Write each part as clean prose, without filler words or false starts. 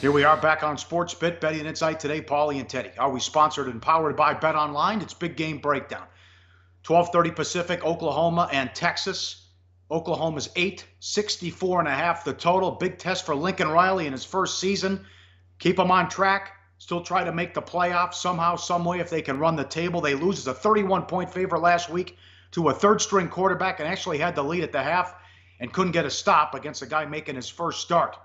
Here we are back on Sports Bit, Betting and Insight today, Pauly and Teddy. Are we sponsored and powered by Bet Online? It's Big Game Breakdown. 12:30 Pacific, Oklahoma and Texas. Oklahoma's 8, 64.5 the total. Big test for Lincoln Riley in his first season. Keep him on track. Still try to make the playoffs somehow, some way if they can run the table. They lose as a 31-point favorite last week to a third-string quarterback and actually had the lead at the half and couldn't get a stop against a guy making his first start.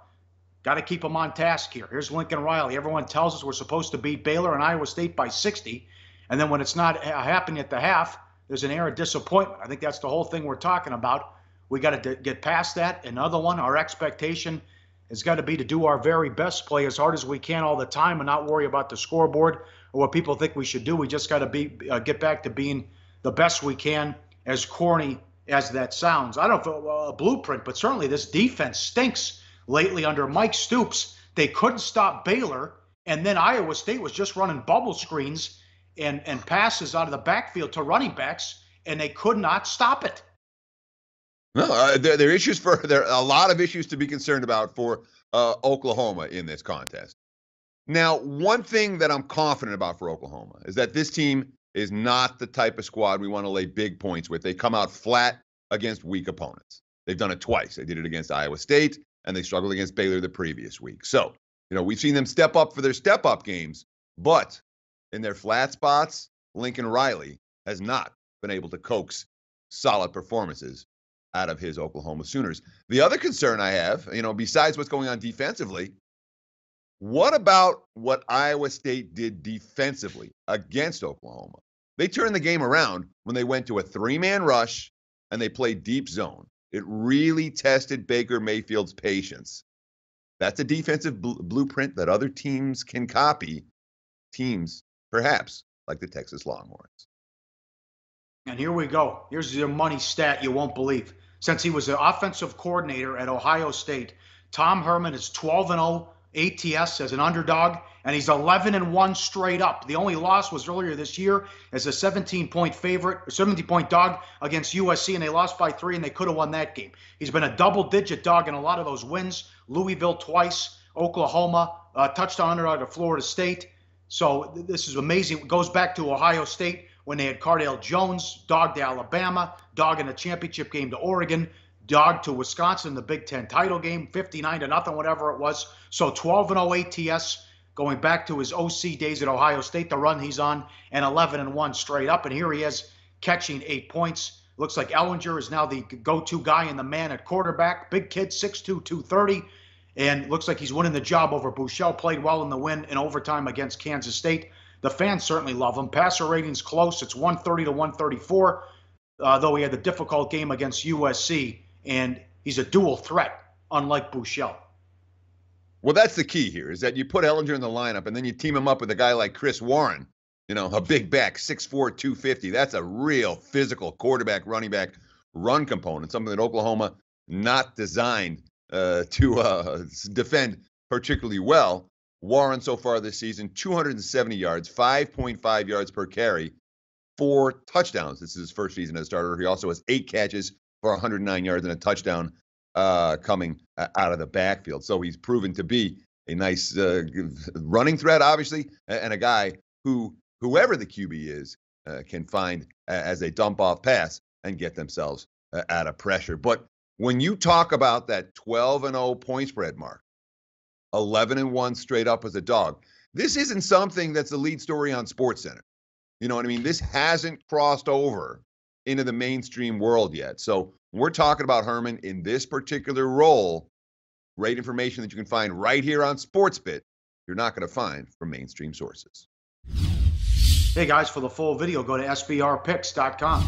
Got to keep them on task here. Here's Lincoln Riley. Everyone tells us we're supposed to beat Baylor and Iowa State by 60. And then when it's not happening at the half, there's an air of disappointment. I think that's the whole thing we're talking about. We got to get past that. Another one, our expectation has got to be to do our very best, play as hard as we can all the time and not worry about the scoreboard or what people think we should do. We just got to get back to being the best we can, as corny as that sounds. I don't know a blueprint, but certainly this defense stinks. Lately under Mike Stoops, they couldn't stop Baylor, and then Iowa State was just running bubble screens and passes out of the backfield to running backs, and they could not stop it. No, there are a lot of issues to be concerned about for Oklahoma in this contest. Now, one thing that I'm confident about for Oklahoma is that this team is not the type of squad we want to lay big points with. They come out flat against weak opponents. They've done it twice. They did it against Iowa State, and they struggled against Baylor the previous week. So, we've seen them step up for their step-up games, but in their flat spots, Lincoln Riley has not been able to coax solid performances out of his Oklahoma Sooners. The other concern I have, besides what's going on defensively, what about what Iowa State did defensively against Oklahoma? They turned the game around when they went to a three-man rush and they played deep zone. It really tested Baker Mayfield's patience. That's a defensive blueprint that other teams can copy. Teams, perhaps, like the Texas Longhorns. And here we go. Here's your money stat you won't believe. Since he was the offensive coordinator at Ohio State, Tom Herman is 12-0 ATS as an underdog, and he's 11-1 straight up. The only loss was earlier this year as a 17-point dog against USC, and they lost by 3, and they could have won that game. He's been a double-digit dog in a lot of those wins. Louisville twice, Oklahoma, touchdown underdog to Florida State. So this is amazing. It goes back to Ohio State when they had Cardale Jones, dog to Alabama, dog in the championship game to Oregon, dog to Wisconsin in the Big Ten title game, 59-0, whatever it was. So 12-0 ATS going back to his OC days at Ohio State, the run he's on, and 11-1 straight up. And here he is catching 8 points. Looks like Ellinger is now the go-to guy and the man at quarterback. Big kid, 6'2", 230. And looks like he's winning the job over Buechele. Played well in the win in overtime against Kansas State. The fans certainly love him. Passer rating's close. It's 130 to 134, though he had the difficult game against USC. And he's a dual threat, unlike Buechele. Well, that's the key here, is that you put Ellinger in the lineup, and then you team him up with a guy like Chris Warren, a big back, 6'4", 250. That's a real physical quarterback, running back, run component, something that Oklahoma not designed to defend particularly well. Warren so far this season, 270 yards, 5.5 yards per carry, 4 touchdowns. This is his first season as a starter. He also has 8 catches for 109 yards and a touchdown coming out of the backfield. So he's proven to be a nice running threat, obviously, and a guy who, whoever the QB is, can find as a dump-off pass and get themselves out of pressure. But when you talk about that 12-0 point spread mark, 11-1 straight up as a dog, this isn't something that's the lead story on SportsCenter. You know what I mean? This hasn't crossed over into the mainstream world yet. So we're talking about Herman in this particular role. Great information that you can find right here on SportsBit. You're not going to find from mainstream sources. Hey guys, for the full video, go to sbrpicks.com.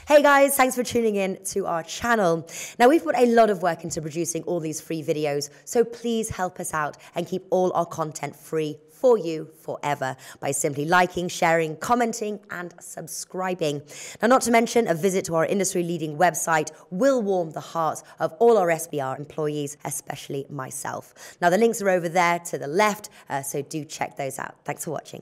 Hey guys, thanks for tuning in to our channel. Now, we've put a lot of work into producing all these free videos, so please help us out and keep all our content free for you forever by simply liking, sharing, commenting, and subscribing. Now, not to mention, a visit to our industry-leading website will warm the hearts of all our SBR employees, especially myself. Now, the links are over there to the left, so do check those out. Thanks for watching.